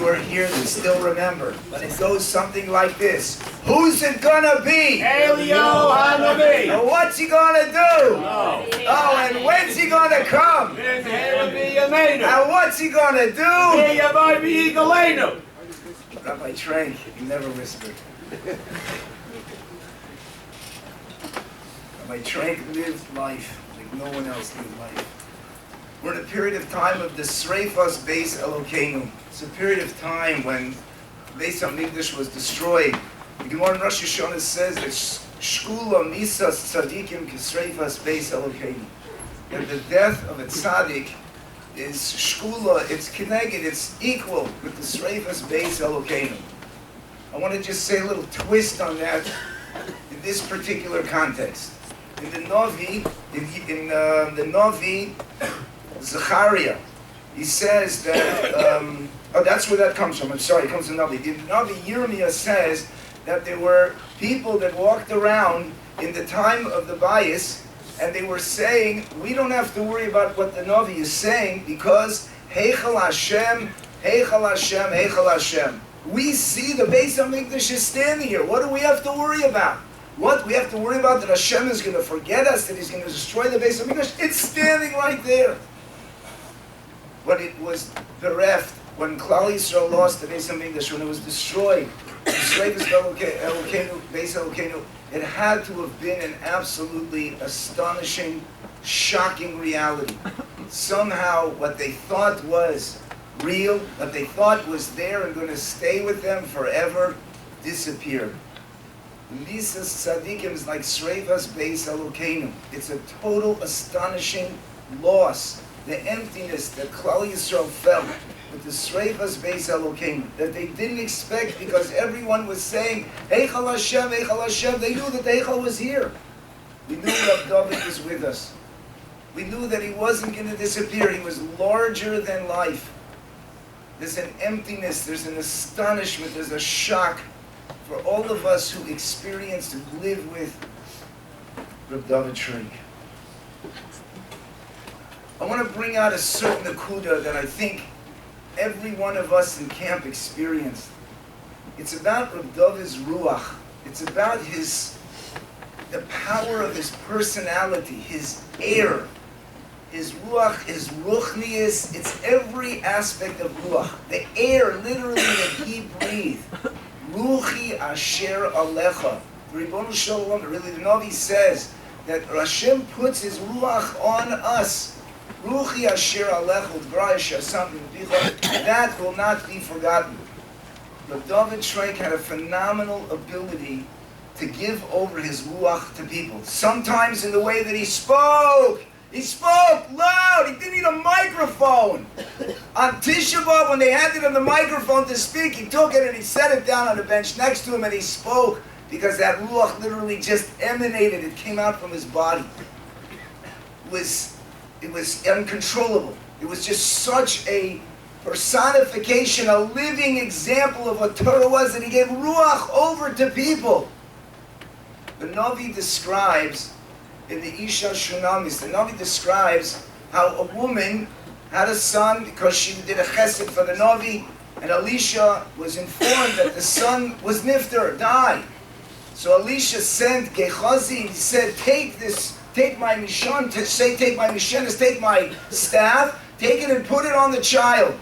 you are here that still remember. But it goes something like this. Who's it gonna be? Elio Hanavi. And what's he gonna do? Oh, and when's he gonna come? And what's he gonna do? Rabbi Trenk, he never whispered. Rabbi Trenk lived life like no one else lived life. We're in a period of time of the Sreifas Beis Elokeinu. It's a period of time when Beis HaMikdash was destroyed. The Gemara in Rosh Hashanah says that Shkula Misas Tzadikim Kisreifas Beis Elokeinu. That the death of a tzaddik is Shkula, it's connected, it's equal with the Sreifas Beis Elokeinu. I want to just say a little twist on that in this particular context. In the Navi, in the Navi, Zechariah, he says that, oh, that's where that comes from. I'm sorry, it comes from Navi. The Navi Yirmiyah says that there were people that walked around in the time of the bias, and they were saying, we don't have to worry about what the Navi is saying, because Heichal Hashem, Heichal Hashem, Heichal Hashem. We see the Beis HaMikdash is standing here. What do we have to worry about? What we have to worry about, that Hashem is going to forget us, that He's going to destroy the Beis HaMikdash? It's standing right there. When it was bereft, when Klal Yisrael lost the Beis HaMikdash, when it was destroyed, the Beis HaElokeinu, it had to have been an absolutely astonishing, shocking reality. Somehow, what they thought was real, what they thought was there and going to stay with them forever, disappeared. Misas Tzadikim is like Sreifas Beis Elokeinu. It's a total astonishing loss. The emptiness that Klal Yisrael felt with the Sreifas Beis Elokeinu, that they didn't expect, because everyone was saying, Heichal Hashem, Heichal Hashem. They knew that the Heichal was here. We knew that David was with us. We knew that he wasn't going to disappear. He was larger than life. There's an emptiness, there's an astonishment, there's a shock for all of us who experienced and live with Rabbi Dovid Trenk. I want to bring out a certain nakuda that I think every one of us in camp experienced. It's about Rabbi Dovid's ruach. It's about the power of his personality, his air, his ruach, his ruchnius. It's every aspect of ruach. The air, literally, that he breathed. Ruchi asher alecha. Ribbonu Shalom, really, the Navi says that Hashem puts his ruach on us. Ruchi asher alecha, that will not be forgotten. But Dovid Trenk had a phenomenal ability to give over his ruach to people. Sometimes in the way that he spoke. He spoke loud. He didn't need a microphone. On Tisha B'Av, when they handed him the microphone to speak, he took it and he set it down on the bench next to him and he spoke, because that ruach literally just emanated. It came out from his body. It was uncontrollable. It was just such a personification, a living example of what Torah was, that he gave ruach over to people. The Navi describes, in the Isha Shunamis, the Navi describes how a woman had a son because she did a chesed for the Navi, and Elisha was informed that the son was nifter, died. So Elisha sent Gehazi, he said, take my mishan, take my mishanis, take my staff, take it and put it on the child.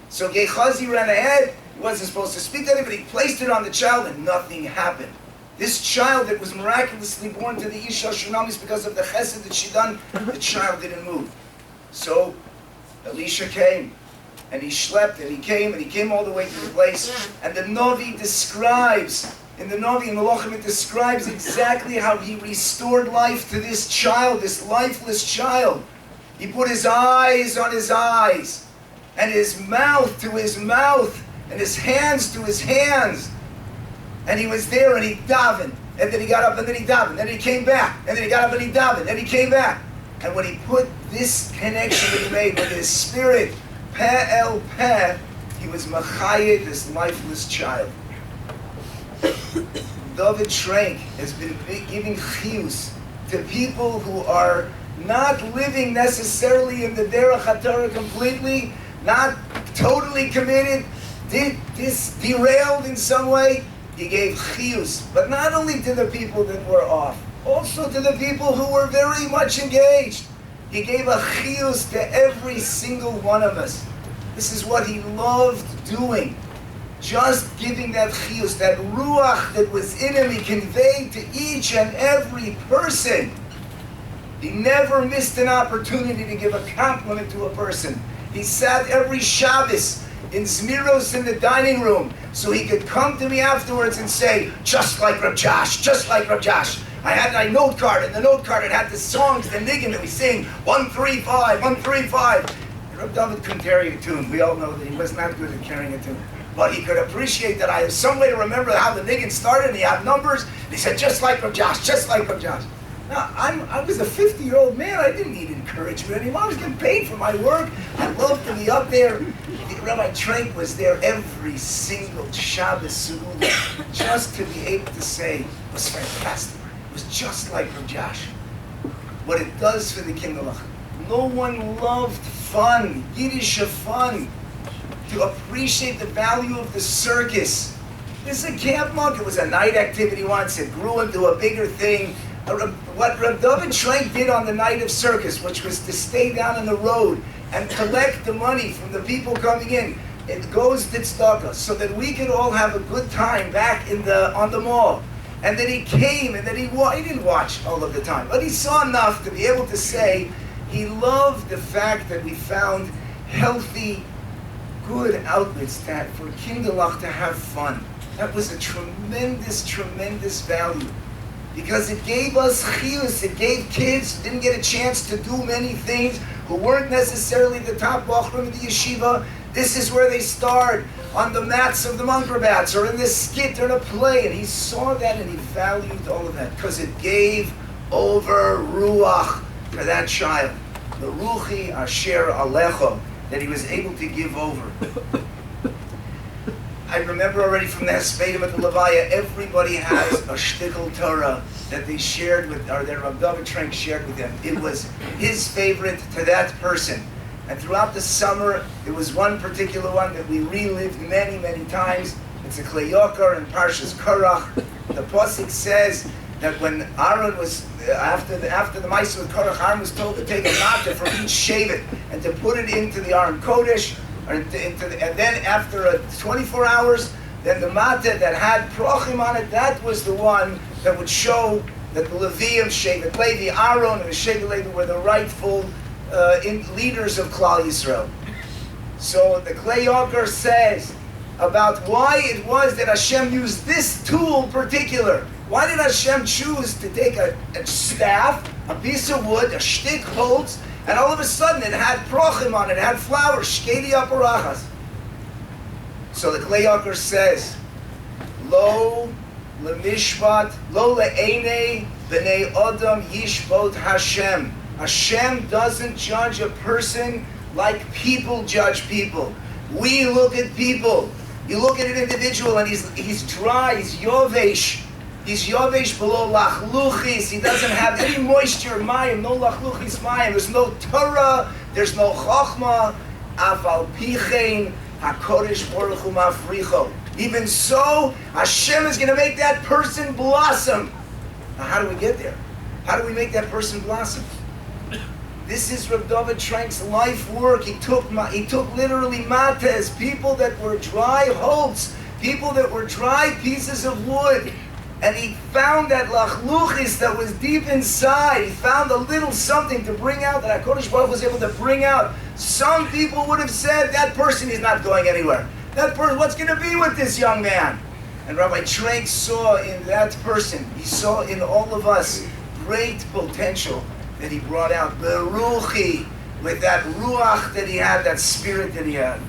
So Gehazi ran ahead, he wasn't supposed to speak to him, but he placed it on the child and nothing happened. This child that was miraculously born to the Isha Shunamis because of the chesed that she done, the child didn't move. So Elisha came, and he schlepped, and he came all the way to the place. And the Navi describes, in the Navi, in Malachim, it describes exactly how he restored life to this child, this lifeless child. He put his eyes on his eyes, and his mouth to his mouth, and his hands to his hands. And he was there and he davened, and then he got up and then he davened, and then he came back, and then he got up and he davened, and then he came back. And when he put this connection that he made with his spirit, peh el peh, he was machayed, this lifeless child. Dovid Trenk has been giving chiyus to people who are not living necessarily in the derech HaTorah completely, not totally committed, Did this derailed in some way? He gave chiyus, but not only to the people that were off, also to the people who were very much engaged. He gave a chiyus to every single one of us. This is what he loved doing. Just giving that chiyus, that ruach that was in him, he conveyed to each and every person. He never missed an opportunity to give a compliment to a person. He sat every Shabbos in Zmiros in the dining room so he could come to me afterwards and say, just like Reb Josh, just like Reb Josh. I had my note card, and the note card it had the songs, the niggin that we sing, 135, 135. And Reb Dovid couldn't carry a tune. We all know that he was not good at carrying a tune. But he could appreciate that I have some way to remember how the niggin started, and he had numbers. And he said, just like Reb Josh, just like Reb Josh. Now, I was a 50-year-old man. I didn't need encouragement anymore. I was getting paid for my work. I loved to be up there. Rabbi Trenk was there every single Shabbos Seudah, just to be able to say, it was fantastic. It was just like Reb Josh. What it does for the Kinderlach. No one loved fun, Yiddish fun, to appreciate the value of the circus. This is a Camp Munk. It was a night activity once. It grew into a bigger thing. What Rabbi Dovid Trenk did on the night of circus, which was to stay down on the road and collect the money from the people coming in, it goes to tzedakah, so that we could all have a good time back on the mall. And then he came, and then he didn't watch all of the time, but he saw enough to be able to say he loved the fact that we found healthy, good outlets for Kinderlach to have fun. That was a tremendous, tremendous value. Because it gave us chiyus, it gave kids who didn't get a chance to do many things, who weren't necessarily the top bachrim in the yeshiva. This is where they start, on the mats of the Munkrabats, or in this skit, or in a play. And he saw that and he valued all of that, because it gave over ruach for that child. The ruchi asher alecho, that he was able to give over. I remember already from the Hespedim at the Levaya, everybody has a shtickle Torah that they shared with, or that Rabbi Dovid Trenk shared with them. It was his favorite to that person. And throughout the summer, there was one particular one that we relived many, many times. It's a Klei Yoker in Parshas Korach. The Pasuk says that when Aaron was, after the Ma'aseh with Korach, Aaron was told to take a matzah from each shevet and to put it into the Aron Kodesh, and then after 24 hours, then the matzah that had prochim on it, that was the one that would show that the Levium, Shevet Levi, Aaron, and the Shevet Levi were the rightful leaders of Klal Yisrael. So the Klei Yoker says about why it was that Hashem used this tool particular. Why did Hashem choose to take a staff, a piece of wood, a shtick holds, and all of a sudden it had prochim on it, it had flowers, shkedi aparachas. So the Klei Yoker says, Lo lemishpat, lo le'enei b'nei Adam yishbot Hashem. Hashem doesn't judge a person like people judge people. We look at people. You look at an individual and he's dry, he's yovesh. He's yovesh below lachluchis. He doesn't have any moisture, mayim, no lachluchis mayim. There's no Torah, there's no chachma. Afal pichein hakodesh baruch hu mafricho. Even so, Hashem is going to make that person blossom. Now, how do we get there? How do we make that person blossom? This is Rabbi Dovid Trenk's life work. He took literally mates, people that were dry holts, people that were dry pieces of wood, and he found that lachluchis that was deep inside. He found a little something to bring out, that HaKadosh Baruch was able to bring out. Some people would have said, that person is not going anywhere. That person, what's going to be with this young man? And Rabbi Trenk saw in that person, he saw in all of us great potential that he brought out, Beruchi, with that ruach that he had, that spirit that he had.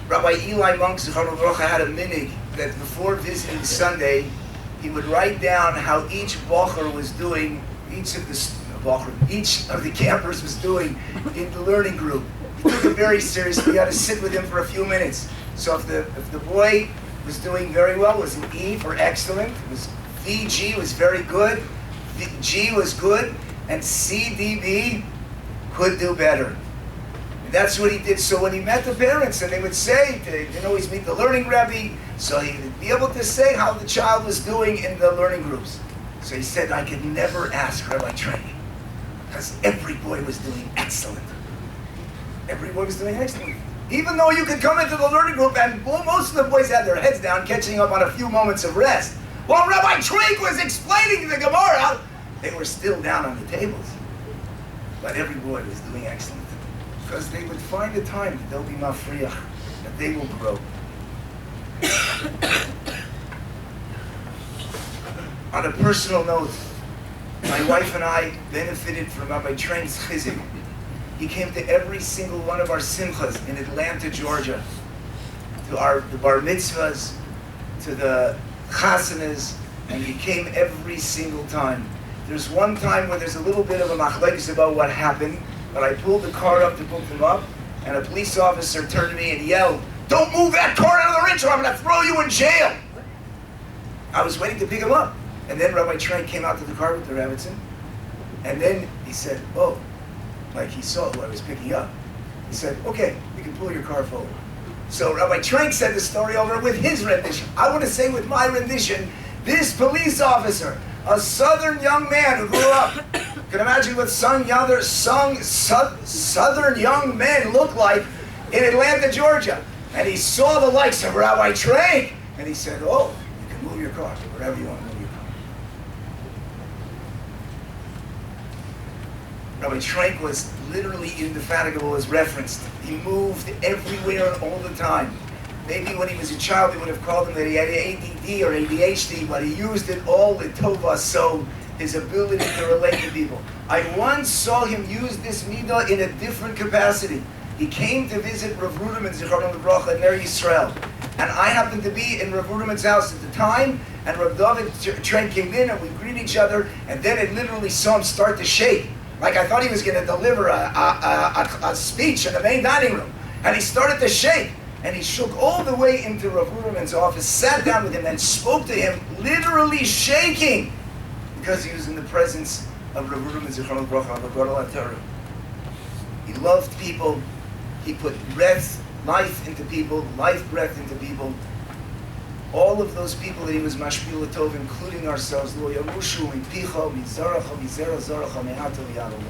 Rabbi Eli Munk had a minig that before visiting Sunday, he would write down how each bacher was doing, each of the campers was doing in the learning group. He took it very seriously. You had to sit with him for a few minutes. So if the boy was doing very well, was an E for excellent, was VG was very good, G was good, and CDB could do better. And that's what he did. So when he met the parents, and they would say, they didn't always meet the learning Rebbe, so he would be able to say how the child was doing in the learning groups. So he said, I could never ask Rabbi Trenk, because every boy was doing excellent. Every boy was doing excellent. Even though you could come into the learning group and most of the boys had their heads down, catching up on a few moments of rest. While Rabbi Trenk was explaining the Gemara, they were still down on the tables. But every boy was doing excellent. Because they would find a time that they'll be mafriach, that they will grow. On a personal note, my wife and I benefited from Rabbi Trenk's chizuk. He came to every single one of our simchas in Atlanta, Georgia, to the bar mitzvahs, to the chasanas, and he came every single time. There's one time where there's a little bit of a machlekes about what happened, but I pulled the car up to pick him up, and a police officer turned to me and yelled, "Don't move that car out of the ridge or I'm going to throw you in jail!" I was waiting to pick him up. And then Rabbi Trenk came out to the car with the Rebbitzin, and then he said, oh, like he saw who I was picking up. He said, okay, you can pull your car forward. So Rabbi Trenk said the story over with his rendition. I want to say with my rendition, this police officer, a southern young man who grew up, can imagine what southern young men look like in Atlanta, Georgia. And he saw the likes of Rabbi Trenk, and he said, oh, you can move your car wherever you want to move your car. Rabbi Trenk was literally indefatigable as referenced. He moved everywhere and all the time. Maybe when he was a child, they would have called him that he had ADD or ADHD, but he used it all in Tova, so his ability to relate to people. I once saw him use this midah in a different capacity. He came to visit Rav Ruderman, Zichrono Livracha, in Eretz Yisrael. And I happened to be in Rav Ruderman's house at the time, and Rabbi Dovid Trenk came in, and we greeted each other, and then I literally saw him start to shake. Like I thought he was going to deliver a speech in the main dining room. And he started to shake. And he shook all the way into Rav Ruderman's office, sat down with him, and spoke to him, literally shaking, because he was in the presence of Rav Ruderman Zichrono Livracha, the Gadol HaTorah. He loved people. He put breath, life into people, life breath into people. All of those people that he was mashpil tov, including ourselves, lo yamushu mipicha, mizaracha, mizera zaracha, me'ato yadoleh.